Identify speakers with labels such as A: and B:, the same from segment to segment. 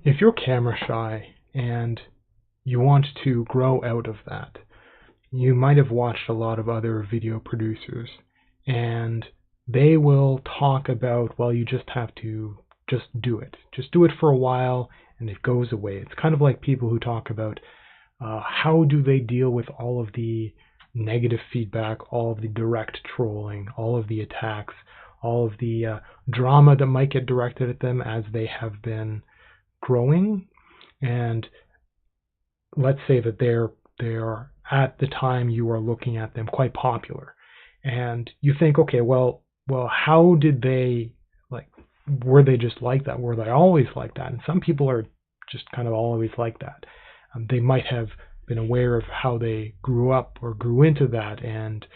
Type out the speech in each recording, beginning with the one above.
A: If you're camera shy and you want to grow out of that, you might have watched a lot of other video producers, and they will talk about, well, you just have to just do it. Just do it for a while and it goes away. It's kind of like people who talk about how do they deal with all of the negative feedback, all of the direct trolling, all of the attacks, all of the drama that might get directed at them as they have been growing. And let's say that they're at the time you are looking at them quite popular, and you think, okay, well, how did they, like, were they just like that? Were they always like that? And some people are just kind of always like that. They might have been aware of how they grew up or grew into that, and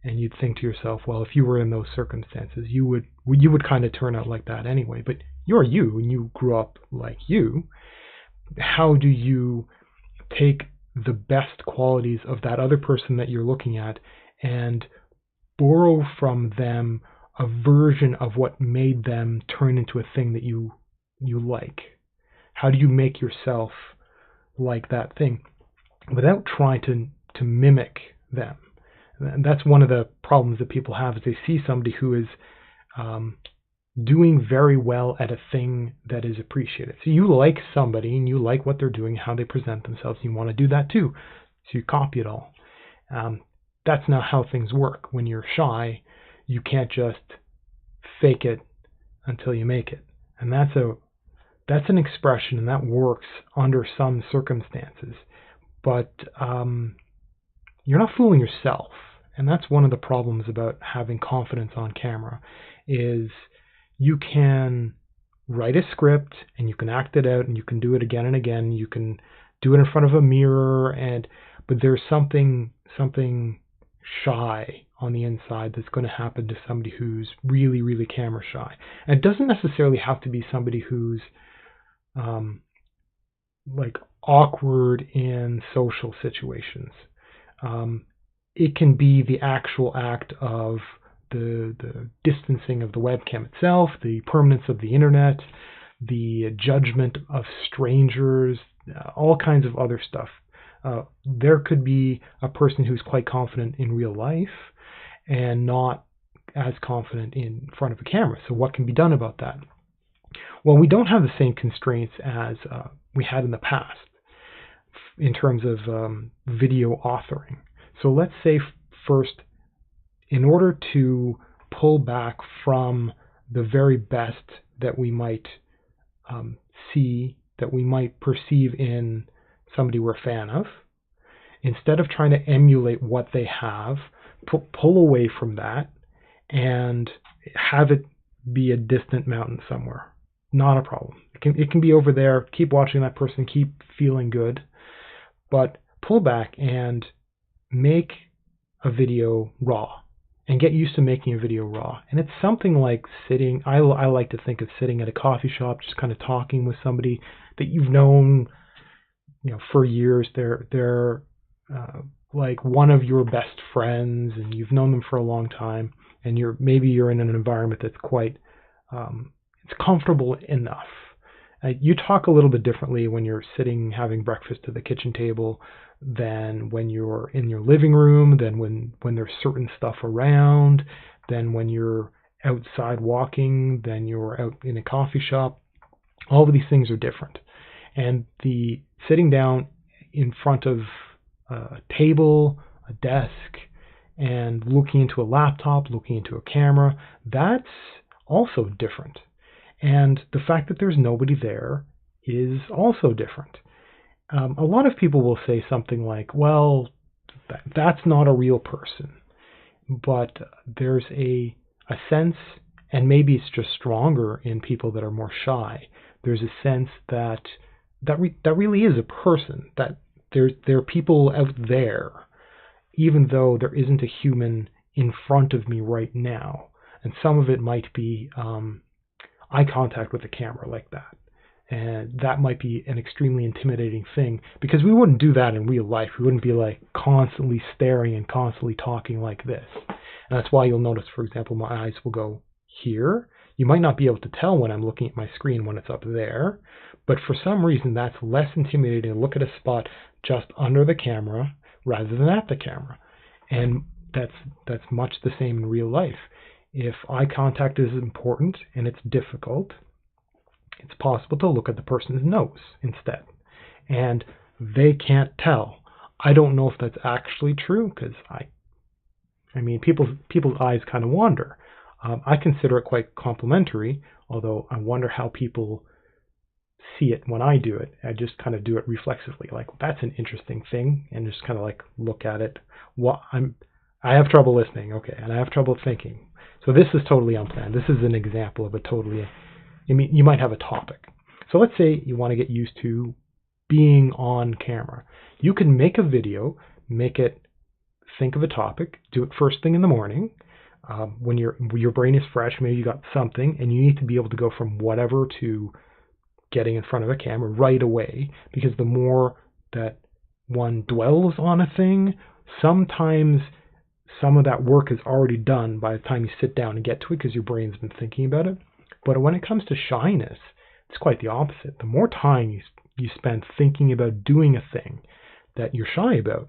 A: you'd think to yourself, well, if you were in those circumstances, you would kind of turn out like that anyway. But you're you, and you grew up like you. How do you take the best qualities of that other person that you're looking at and borrow from them a version of what made them turn into a thing that you like? How do you make yourself like that thing without trying to mimic them? And that's one of the problems that people have, is they see somebody who is doing very well at a thing that is appreciated. So you like somebody and you like what they're doing, how they present themselves. You want to do that too. So you copy it all. That's not how things work. When you're shy, you can't just fake it until you make it. And that's an expression, and that works under some circumstances. But you're not fooling yourself. And that's one of the problems about having confidence on camera, is you can write a script and you can act it out and you can do it again and again. You can do it in front of a mirror, but there's something shy on the inside that's going to happen to somebody who's really, really camera shy. And it doesn't necessarily have to be somebody who's like awkward in social situations. It can be the actual act of the distancing of the webcam itself, the permanence of the internet, the judgment of strangers, all kinds of other stuff. There could be a person who's quite confident in real life and not as confident in front of a camera. So what can be done about that? Well, we don't have the same constraints as we had in the past in terms of video authoring. So let's say first, in order to pull back from the very best that we might see, that we might perceive in somebody we're a fan of, instead of trying to emulate what they have, pull away from that and have it be a distant mountain somewhere. Not a problem. It can be over there. Keep watching that person. Keep feeling good. But pull back and make a video raw. And get used to making a video raw. And it's something like sitting, I like to think of sitting at a coffee shop, just kind of talking with somebody that you've known, for years. They're like one of your best friends, and you've known them for a long time, and maybe you're in an environment that's quite, it's comfortable enough. You talk a little bit differently when you're sitting having breakfast at the kitchen table than when you're in your living room, than when there's certain stuff around, than when you're outside walking, than you're out in a coffee shop. All of these things are different. And the sitting down in front of a table, a desk, and looking into a laptop, looking into a camera, that's also different. And the fact that there's nobody there is also different. A lot of people will say something like, well, that's not a real person. But there's a sense, and maybe it's just stronger in people that are more shy, there's a sense that really is a person, that there are people out there, even though there isn't a human in front of me right now. And some of it might be eye contact with the camera like that. And that might be an extremely intimidating thing, because we wouldn't do that in real life. We wouldn't be like constantly staring and constantly talking like this. And that's why you'll notice, for example, my eyes will go here. You might not be able to tell when I'm looking at my screen when it's up there, but for some reason that's less intimidating to look at a spot just under the camera rather than at the camera. And that's much the same in real life. If eye contact is important and it's difficult, it's possible to look at the person's nose instead. And they can't tell. I don't know if that's actually true, because I mean, people's eyes kind of wander. I consider it quite complimentary, although I wonder how people see it when I do it. I just kind of do it reflexively, like, that's an interesting thing, and just kind of like look at it. I have trouble listening, okay, and I have trouble thinking. So this is totally unplanned. This is an example of a totally, I mean, you might have a topic. So let's say you want to get used to being on camera. You can make a video, think of a topic, do it first thing in the morning, when your brain is fresh. Maybe you got something, and you need to be able to go from whatever to getting in front of a camera right away, because the more that one dwells on a thing, sometimes some of that work is already done by the time you sit down and get to it, because your brain's been thinking about it. But when it comes to shyness, it's quite the opposite. The more time you spend thinking about doing a thing that you're shy about,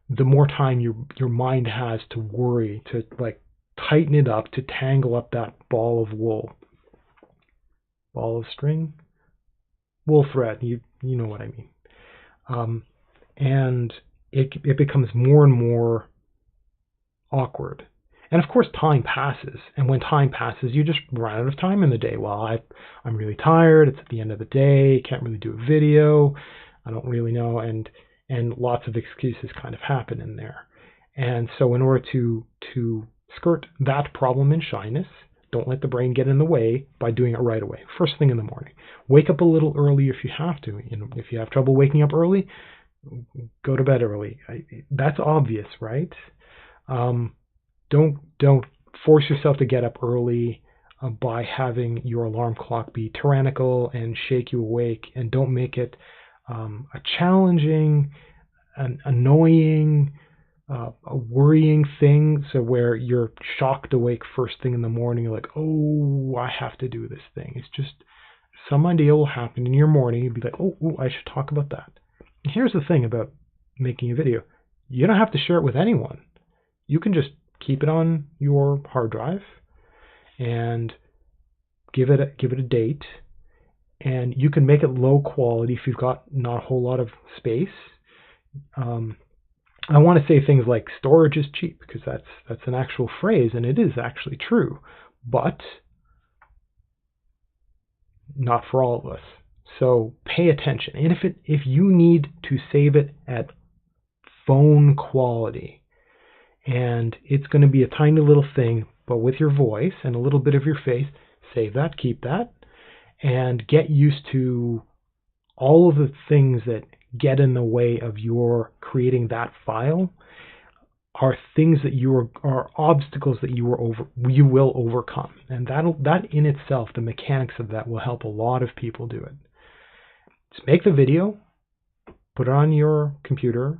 A: the more time your mind has to worry, to like tighten it up, to tangle up that ball of wool thread. You know what I mean. And it becomes more and more awkward. And of course, time passes. And when time passes, you just run out of time in the day. Well, I'm really tired. It's at the end of the day. Can't really do a video. I don't really know. And lots of excuses kind of happen in there. And so in order to skirt that problem in shyness, don't let the brain get in the way by doing it right away, first thing in the morning. Wake up a little early if you have to. You know, if you have trouble waking up early, go to bed early. That's obvious, right? Don't force yourself to get up early by having your alarm clock be tyrannical and shake you awake, and don't make it a challenging, an annoying, a worrying thing, so where you're shocked awake first thing in the morning. You're like, oh, I have to do this thing. It's just some idea will happen in your morning. You'll be like, oh, I should talk about that. And here's the thing about making a video. You don't have to share it with anyone. You can just keep it on your hard drive and give it a date. And you can make it low quality if you've got not a whole lot of space. I want to say things like storage is cheap, because that's an actual phrase, and it is actually true, but not for all of us. So pay attention. And if you need to save it at phone quality, and it's going to be a tiny little thing, but with your voice and a little bit of your face, save that, keep that, and get used to all of the things that get in the way of your creating that file are things that are obstacles that you will overcome. And that in itself, the mechanics of that will help a lot of people do it. Just make the video, put it on your computer,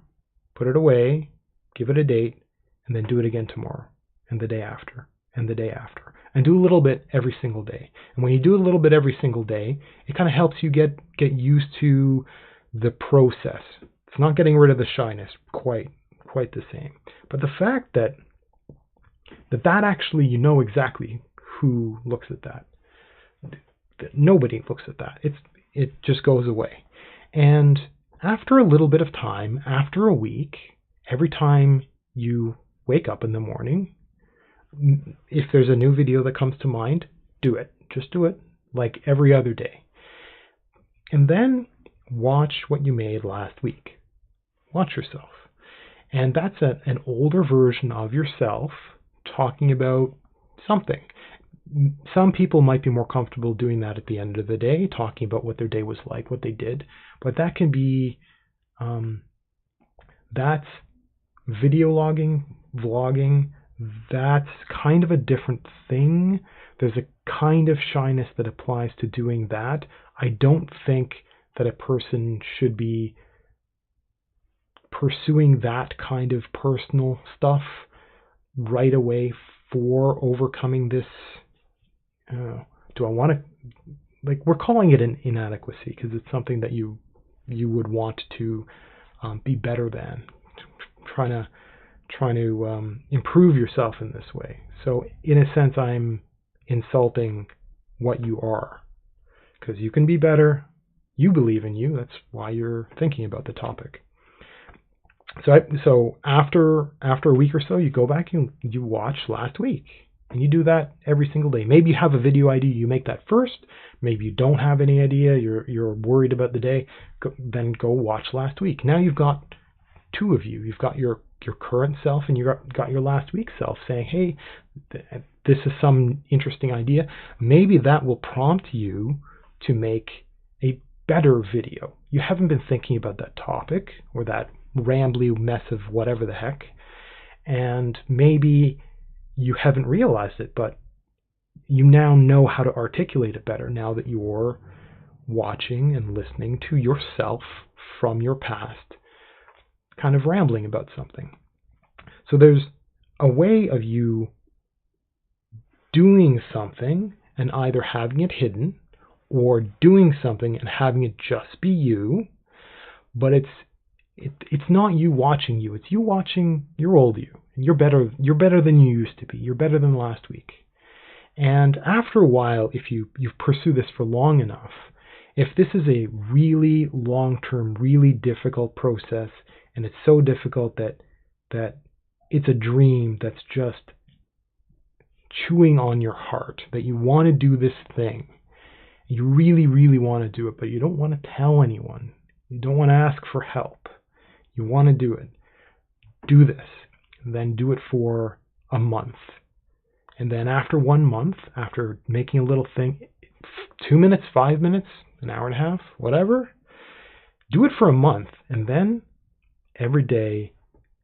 A: put it away, give it a date, and then do it again tomorrow, and the day after, and the day after. And do a little bit every single day. And when you do a little bit every single day, it kind of helps you get used to the process. It's not getting rid of the shyness quite the same. But the fact that actually, you know exactly who looks at that. Nobody looks at that. It just goes away. And after a little bit of time, after a week, every time you wake up in the morning, if there's a new video that comes to mind, do it. Just do it like every other day. And then watch what you made last week. Watch yourself. And that's an older version of yourself talking about something. Some people might be more comfortable doing that at the end of the day, talking about what their day was like, what they did. But that can be, that's video logging, vlogging. That's kind of a different thing. There's a kind of shyness that applies to doing that. I don't think that a person should be pursuing that kind of personal stuff right away for overcoming this Do I want to, like, we're calling it an inadequacy because it's something that you would want to be better than, trying to improve yourself in this way. So in a sense, I'm insulting what you are, because you can be better. You believe in you. That's why you're thinking about the topic. So after a week or so, you go back and you watch last week, and you do that every single day. Maybe you have a video idea, you make that first. Maybe you don't have any idea, you're worried about the day. Then go watch last week. Now you've got two of you. You've got your current self, and you've got your last week self saying, hey, this is some interesting idea. Maybe that will prompt you to make a better video. You haven't been thinking about that topic or that rambly mess of whatever the heck, and maybe you haven't realized it, but you now know how to articulate it better now that you're watching and listening to yourself from your past kind of rambling about something. So there's a way of you doing something and either having it hidden or doing something and having it just be you, but it's not you watching you, it's you watching your old you. And you're better than you used to be. You're better than last week. And after a while, if you pursue this for long enough, if this is a really long-term, really difficult process, and it's so difficult that it's a dream that's just chewing on your heart, that you want to do this thing, you really, really want to do it, but you don't want to tell anyone. You don't want to ask for help. You want to do it. Do this. And then do it for a month. And then after 1 month, after making a little thing, 2 minutes, 5 minutes, an hour and a half, whatever, do it for a month. And then every day,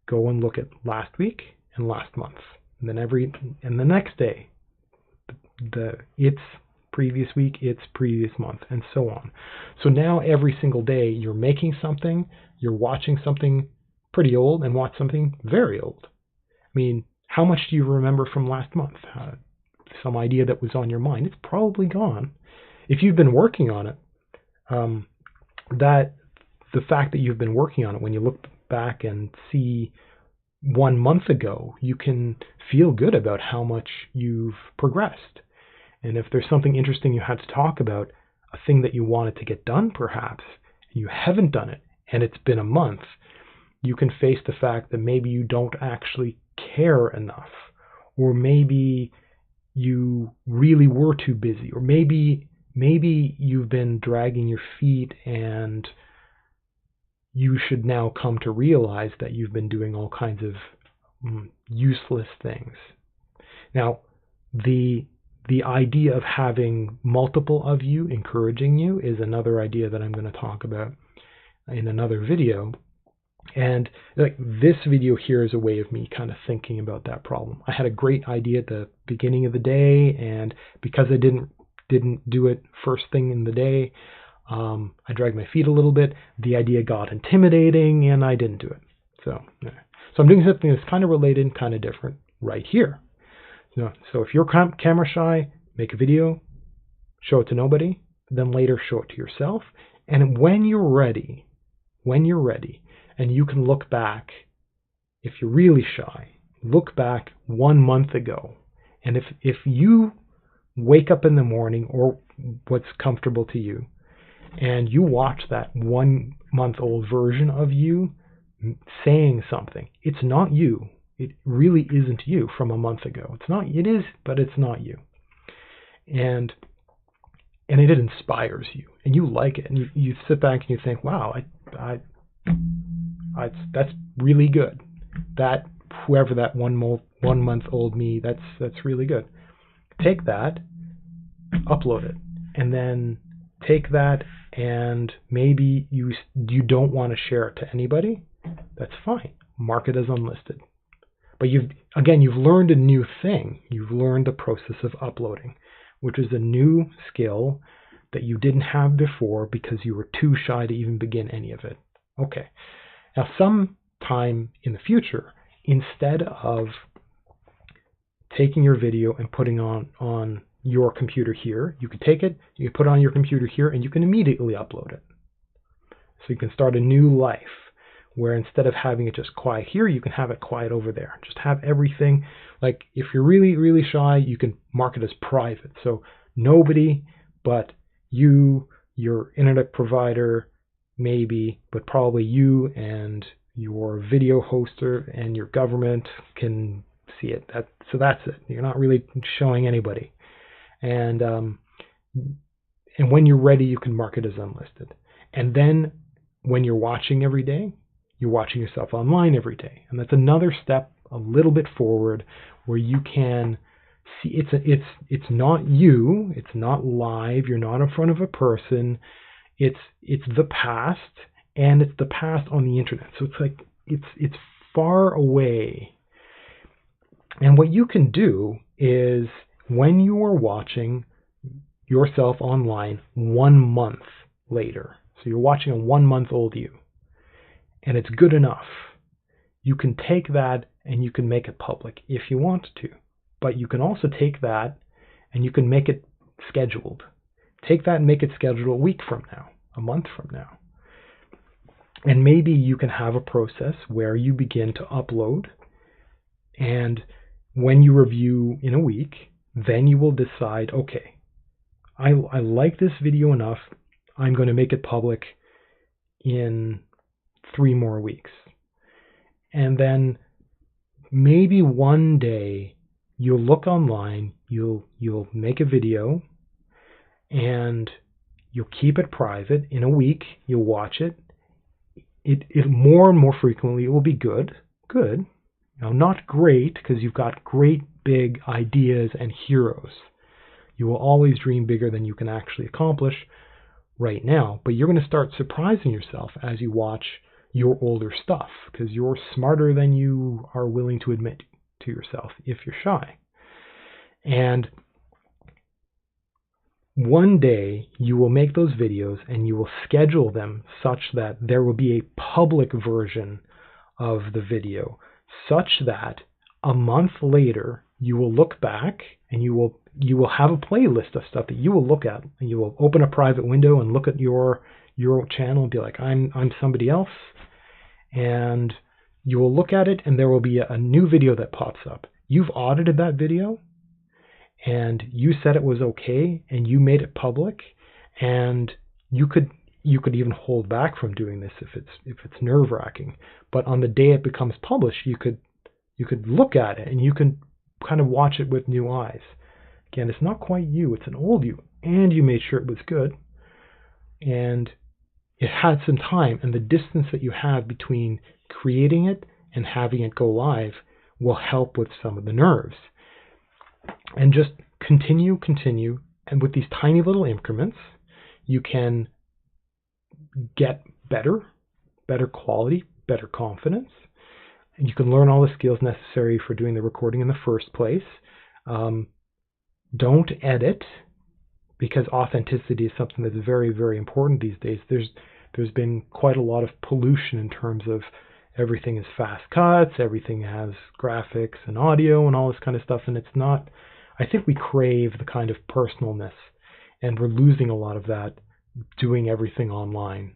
A: go and look at last week and last month. And then the next day, it's previous week, it's previous month, and so on. So now every single day you're making something, you're watching something pretty old and watch something very old. I mean, how much do you remember from last month? Some idea that was on your mind, it's probably gone. If you've been working on it, that the fact that you've been working on it, when you look back and see 1 month ago, you can feel good about how much you've progressed. And if there's something interesting you had to talk about, a thing that you wanted to get done perhaps, and you haven't done it, and it's been a month, you can face the fact that maybe you don't actually care enough, or maybe you really were too busy, or maybe you've been dragging your feet and you should now come to realize that you've been doing all kinds of useless things. Now, the idea of having multiple of you encouraging you is another idea that I'm going to talk about in another video. And like this video here is a way of me kind of thinking about that problem. I had a great idea at the beginning of the day, and because I didn't do it first thing in the day, I dragged my feet a little bit. The idea got intimidating, and I didn't do it. So I'm doing something that's kind of related, kind of different right here. So if you're camera shy, make a video, show it to nobody, then later show it to yourself. And when you're ready, and you can look back, if you're really shy, look back 1 month ago. And if you wake up in the morning, or what's comfortable to you, and you watch that 1 month old version of you saying something, it's not you. It really isn't you from a month ago. It is, but it's not you. And it inspires you, and you like it, and you sit back and you think, wow, that's really good. That whoever that 1 month old me, that's really good. Take that, upload it, and then take that, and maybe you don't want to share it to anybody. That's fine. Mark it as unlisted. But you've learned a new thing. You've learned the process of uploading, which is a new skill that you didn't have before because you were too shy to even begin any of it. Okay. Now, sometime in the future, instead of taking your video and putting on your computer here. You can take it, you can put it on your computer here, and you can immediately upload it. So you can start a new life where instead of having it just quiet here, you can have it quiet over there. Just have everything. Like if you're really, really shy, you can mark it as private. So nobody but you, your internet provider, maybe, but probably you and your video hoster and your government can see it. So that's it. You're not really showing anybody. And when you're ready, you can mark it as unlisted. And then when you're watching every day, you're watching yourself online every day. And that's another step a little bit forward where you can see it's not you, it's not live, you're not in front of a person. It's the past, and it's the past on the internet. So it's like it's far away. And what you can do is when you are watching yourself online 1 month later, so you're watching a 1-month-old you, and it's good enough, you can take that and you can make it public if you want to. But you can also take that and you can make it scheduled. Take that and make it scheduled a week from now, a month from now. And maybe you can have a process where you begin to upload, and when you review in a week, then you will decide, okay, I like this video enough, I'm going to make it public in 3 more weeks. And then maybe one day you'll look online, you'll make a video, and you'll keep it private. In a week, you'll watch it. It more and more frequently, it will be good. Now, not great, because you've got great big ideas and heroes. You will always dream bigger than you can actually accomplish right now, but you're going to start surprising yourself as you watch your older stuff, because you're smarter than you are willing to admit to yourself if you're shy. And one day you will make those videos and you will schedule them such that there will be a public version of the video, such that a month later you will look back and you will have a playlist of stuff that you will look at, and you will open a private window and look at your channel and be like, I'm somebody else, and you will look at it and there will be a new video that pops up. You've audited that video and you said it was okay and you made it public, and you could even hold back from doing this if it's nerve-wracking. But on the day it becomes published, you could look at it and you can kind of watch it with new eyes. Again, it's not quite you, it's an old you, and you made sure it was good, and it had some time, and the distance that you have between creating it and having it go live will help with some of the nerves. And just continue, and with these tiny little increments, you can get better quality, better confidence, and you can learn all the skills necessary for doing the recording in the first place. Don't edit, because authenticity is something that's very, very important these days. There's been quite a lot of pollution in terms of everything is fast cuts, everything has graphics and audio and all this kind of stuff, and it's not. I think we crave the kind of personalness, and we're losing a lot of that doing everything online.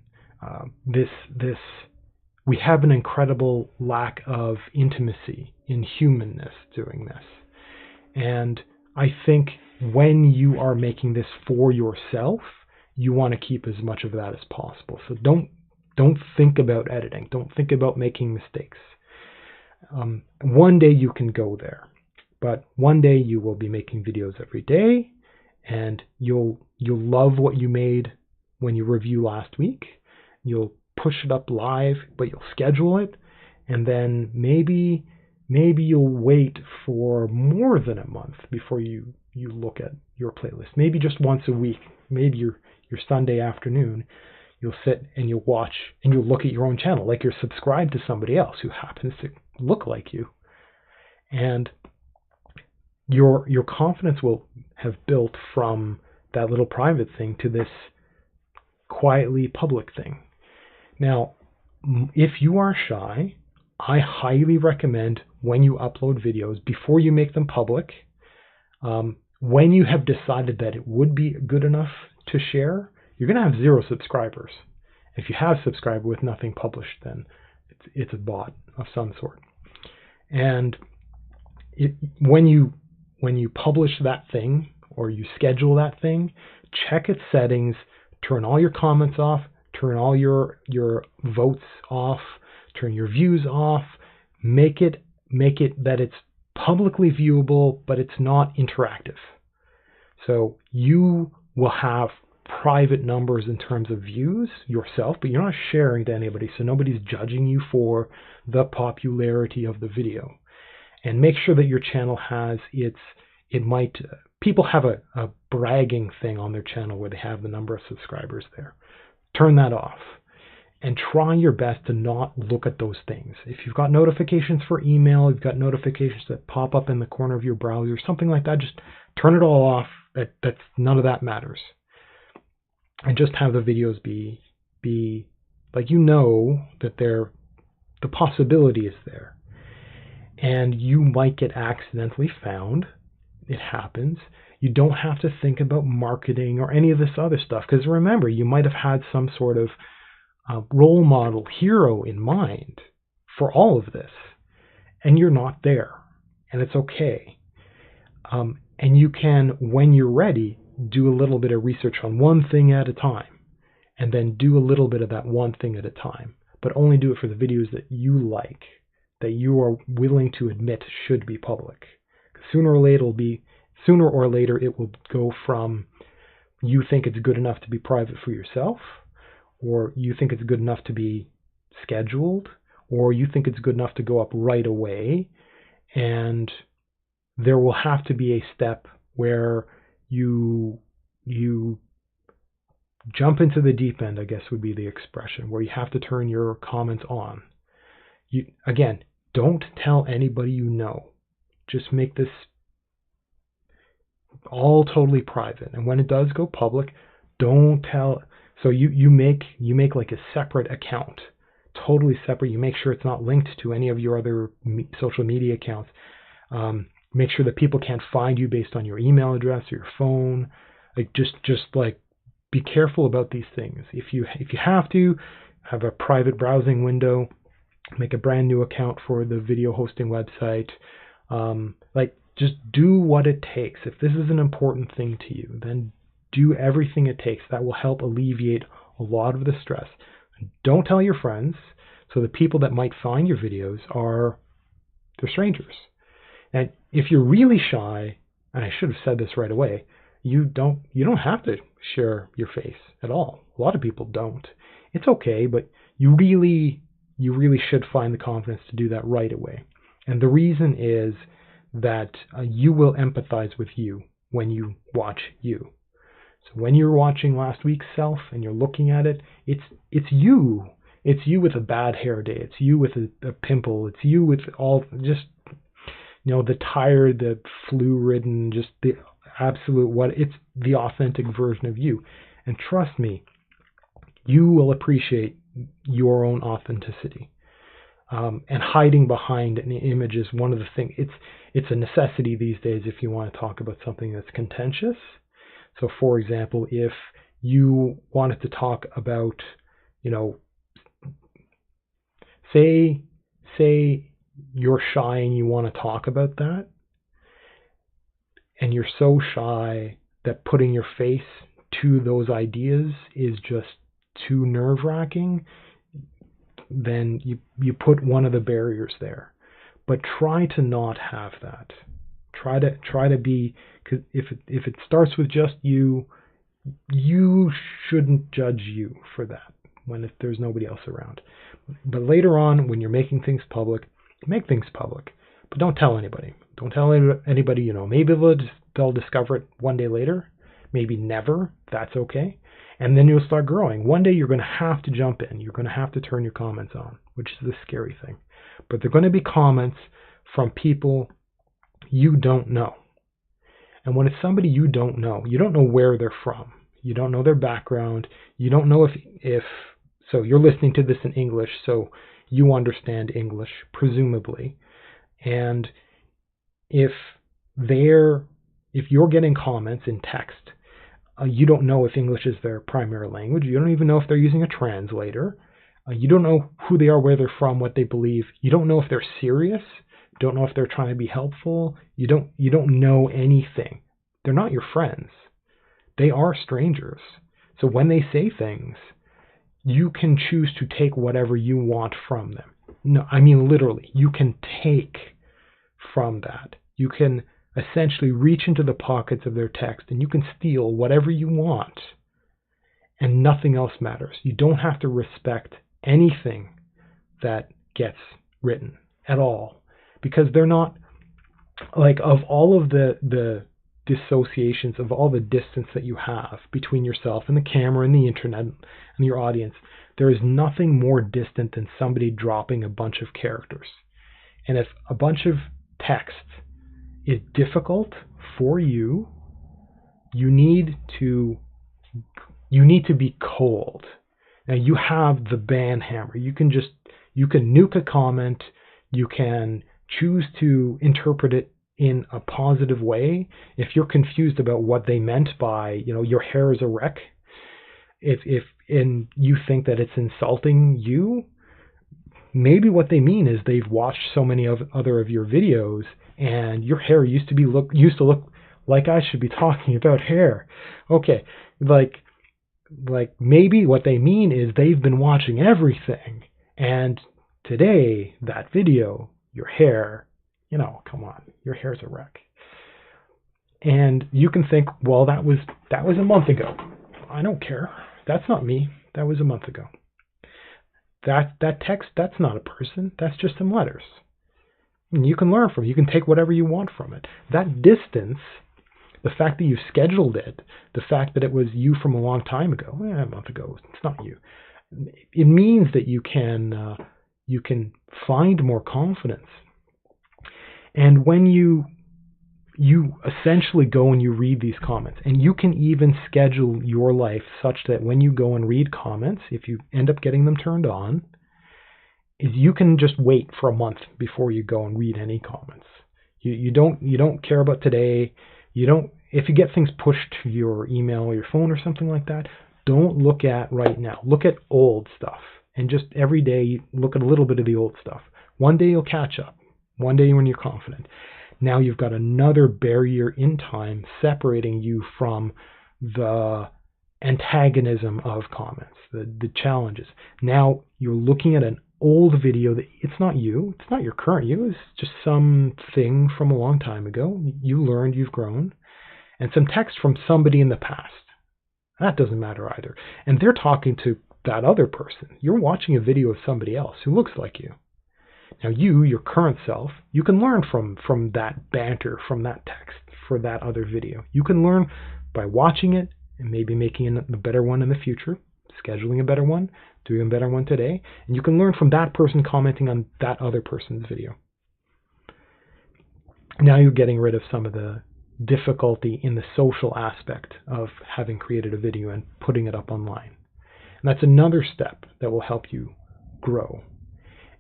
A: We have an incredible lack of intimacy in humanness doing this. And I think when you are making this for yourself, you want to keep as much of that as possible. So don't think about editing. Don't think about making mistakes. One day you can go there, but one day you will be making videos every day, and you'll love what you made when you review last week. You'll push it up live, but you'll schedule it, and then maybe you'll wait for more than a month before you look at your playlist. Maybe just once a week. Maybe your Sunday afternoon, you'll sit and you'll watch and you'll look at your own channel like you're subscribed to somebody else who happens to look like you. And your confidence will have built from that little private thing to this quietly public thing. Now, if you are shy, I highly recommend when you upload videos, before you make them public, when you have decided that it would be good enough to share, you're going to have 0 subscribers. If you have subscriber with nothing published, then it's a bot of some sort. And when you publish that thing or you schedule that thing, check its settings, turn all your comments off, turn all your votes off, turn your views off, make it that it's publicly viewable, but it's not interactive. So you will have private numbers in terms of views yourself, but you're not sharing to anybody, so nobody's judging you for the popularity of the video. And make sure that your channel has people have a bragging thing on their channel where they have the number of subscribers there. Turn that off. And try your best to not look at those things. If you've got notifications for email, you've got notifications that pop up in the corner of your browser, something like that, just turn it all off. That's none of that matters. And just have the videos be like, you know that the possibility is there. And you might get accidentally found. It happens. You don't have to think about marketing or any of this other stuff, because remember, you might have had some sort of role model, hero in mind for all of this, and you're not there, and it's okay. And you can, when you're ready, do a little bit of research on one thing at a time, and then do a little bit of that one thing at a time, but only do it for the videos that you like, that you are willing to admit should be public. Sooner or later it will go from you think it's good enough to be private for yourself, or you think it's good enough to be scheduled, or you think it's good enough to go up right away, and there will have to be a step where you jump into the deep end, I guess would be the expression, where you have to turn your comments on. Again, don't tell anybody you know. Just make this all totally private. And when it does go public, don't tell. So you make like a separate account, totally separate. You make sure it's not linked to any of your other social media accounts. Make sure that people can't find you based on your email address or your phone. Like just like be careful about these things. If you have to have a private browsing window, make a brand new account for the video hosting website. Just do what it takes. If this is an important thing to you, then do everything it takes. That will help alleviate a lot of the stress. Don't tell your friends, so the people that might find your videos they're strangers. And if you're really shy, and I should have said this right away, you don't have to share your face at all. A lot of people don't. It's okay, but you really should find the confidence to do that right away. And the reason is that you will empathize with you when you watch you. So when you're watching last week's self and you're looking at it, it's you. It's you with a bad hair day. It's you with a pimple. It's you with all just, the tired, the flu-ridden, just the absolute it's the authentic version of you. And trust me, you will appreciate your own authenticity. And hiding behind an image is one of the things. It's a necessity these days if you want to talk about something that's contentious. So, for example, if you wanted to talk about, say you're shy and you want to talk about that, and you're so shy that putting your face to those ideas is just too nerve-wracking, then you put one of the barriers there. But try to not have that. Try to be, because if it starts with just you shouldn't judge you for that if there's nobody else around. But later on, when you're making things public, make things public. But don't tell anybody. Don't tell anybody, maybe they'll discover it one day later, maybe never. That's okay. And then you'll start growing. One day you're going to have to jump in. You're going to have to turn your comments on, which is the scary thing. But they're going to be comments from people you don't know. And when it's somebody you don't know where they're from. You don't know their background. You don't know if so you're listening to this in English, so you understand English, presumably. And if if you're getting comments in text, you don't know if English is their primary language. You don't even know if they're using a translator. You don't know who they are, where they're from, what they believe. You don't know if they're serious. Don't know if they're trying to be helpful. You don't know anything. They're not your friends. They are strangers. So when they say things, you can choose to take whatever you want from them. No, I mean literally, you can take from that. You can essentially reach into the pockets of their text and you can steal whatever you want, and nothing else matters. You don't have to respect anything that gets written at all, because they're not, like, of all of the dissociations, of all the distance that you have between yourself and the camera and the internet and your audience, there is nothing more distant than somebody dropping a bunch of characters. And if a bunch of text is difficult for you, you need to be cold. Now you have the ban hammer. You can nuke a comment. You can choose to interpret it in a positive way. If you're confused about what they meant by, your hair is a wreck, and you think that it's insulting you, maybe what they mean is they've watched so many other of your videos, and your hair used to look like I should be talking about hair. Okay, like maybe what they mean is they've been watching everything, and today that video, your hair, come on, your hair's a wreck. And you can think, well, that was a month ago. I don't care. That's not me. That was a month ago. That text, that's not a person. That's just some letters. And you can learn from it. You can take whatever you want from it. That distance, the fact that you scheduled it, the fact that it was you from a long time ago, a month ago, it's not you. It means that you can find more confidence. And when you essentially go and you read these comments, and you can even schedule your life such that when you go and read comments, if you end up getting them turned on, is you can just wait for a month before you go and read any comments. You don't care about today. If you get things pushed to your email or your phone or something like that, don't look at right now. Look at old stuff, and just every day look at a little bit of the old stuff. One day you'll catch up. One day when you're confident. Now you've got another barrier in time separating you from the antagonism of comments, the challenges. Now you're looking at an old video that it's not you, it's not your current you, it's just something from a long time ago. You learned, you've grown, and some text from somebody in the past. That doesn't matter either. And they're talking to that other person. You're watching a video of somebody else who looks like you. Now you, your current self, you can learn from that banter, from that text, for that other video. You can learn by watching it and maybe making a better one in the future, scheduling a better one, doing a better one today, and you can learn from that person commenting on that other person's video. Now you're getting rid of some of the difficulty in the social aspect of having created a video and putting it up online. And that's another step that will help you grow.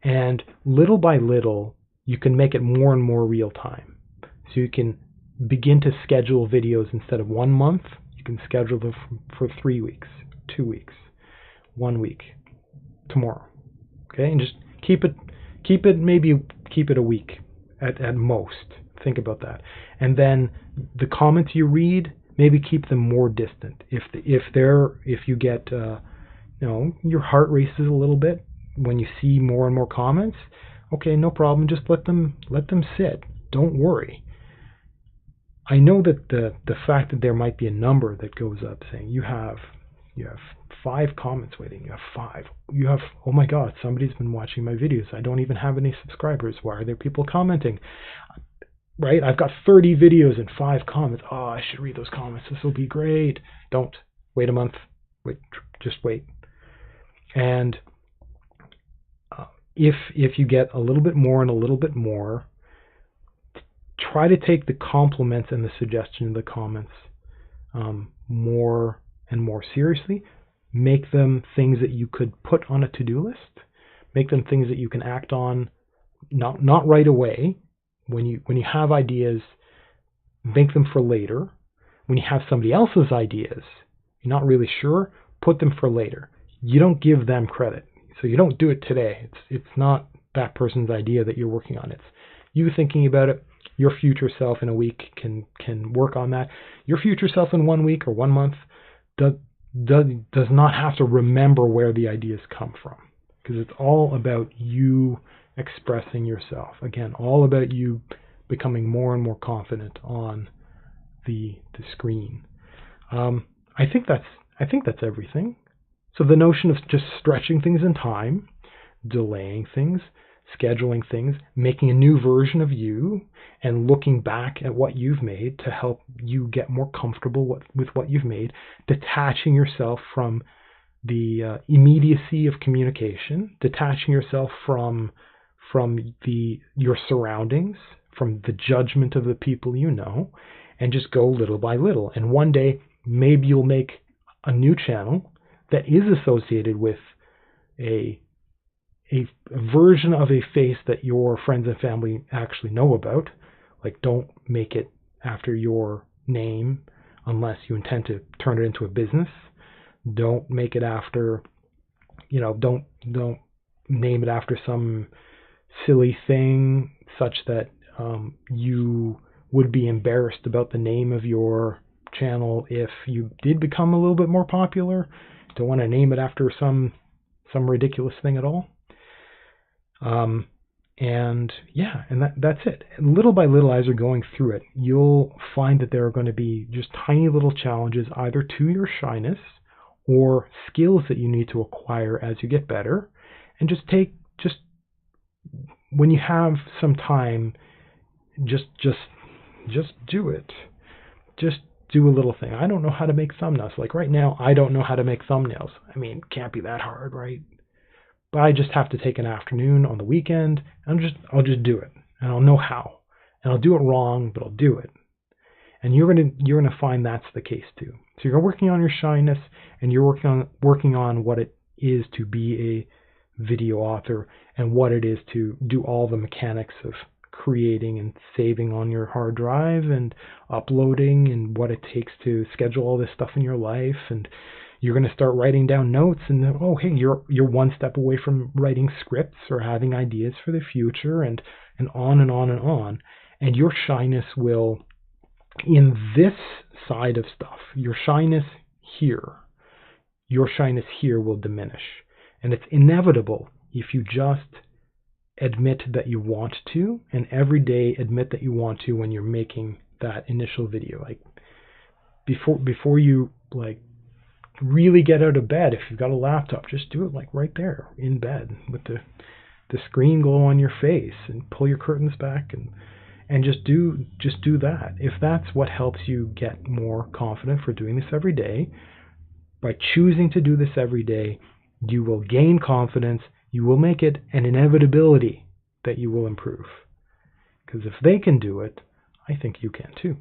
A: And little by little, you can make it more and more real time. So you can begin to schedule videos instead of 1 month. You can schedule them for 3 weeks, 2 weeks, 1 week, tomorrow. Okay, and just keep it a week at most. Think about that. And then the comments you read, maybe keep them more distant. If you get your heart races a little bit when you see more and more comments, okay, no problem. Just let them sit. Don't worry. I know that the fact that there might be a number that goes up saying you have 5 comments waiting. You have 5. Oh my God, somebody's been watching my videos. I don't even have any subscribers. Why are there people commenting? Right? I've got 30 videos and 5 comments. Oh, I should read those comments. This will be great. Don't wait a month. Just wait. And if you get a little bit more and a little bit more, try to take the compliments and the suggestion of the comments more and more seriously. Make them things that you could put on a to-do list. Make them things that you can act on, not right away. When you have ideas, make them for later. When you have somebody else's ideas, you're not really sure, put them for later. You don't give them credit. So you don't do it today. It's not that person's idea that you're working on. It's you thinking about it. Your future self in a week can work on that. Your future self in 1 week or 1 month does not have to remember where the ideas come from, because it's all about you expressing yourself. Again, all about you becoming more and more confident on the screen. I think that's everything. So the notion of just stretching things in time, delaying things, scheduling things, making a new version of you, and looking back at what you've made to help you get more comfortable with what you've made, detaching yourself from the immediacy of communication, detaching yourself from your surroundings, from the judgment of the people you know, and just go little by little. And one day, maybe you'll make a new channel that is associated with a version of a face that your friends and family actually know about. Like, don't make it after your name unless you intend to turn it into a business. Don't make it after, don't name it after some silly thing such that you would be embarrassed about the name of your channel if you did become a little bit more popular. Don't want to name it after some ridiculous thing at all. And that's it. And little by little, as you're going through it, you'll find that there are going to be just tiny little challenges, either to your shyness or skills that you need to acquire as you get better. And just when you have some time, just do it. Just do a little thing. I don't know how to make thumbnails. Like right now, I don't know how to make thumbnails. I mean, it can't be that hard, right? But I just have to take an afternoon on the weekend, and I'll just do it, and I'll know how, and I'll do it wrong, but I'll do it. And you're gonna find that's the case too. So you're working on your shyness, and you're working on what it is to be a video author, and what it is to do all the mechanics of creating and saving on your hard drive and uploading, and what it takes to schedule all this stuff in your life. And you're going to start writing down notes, and then, oh, hey, you're one step away from writing scripts or having ideas for the future, and on and on and on. And your shyness will, in this side of stuff, your shyness here will diminish. And it's inevitable if you just admit that you want to, and every day admit that you want to when you're making that initial video. Like before you really get out of bed, if you've got a laptop, just do it like right there in bed with the screen glow on your face, and pull your curtains back and just do that. If that's what helps you get more confident for doing this every day, by choosing to do this every day, you will gain confidence. You will make it an inevitability that you will improve. Because if they can do it, I think you can too.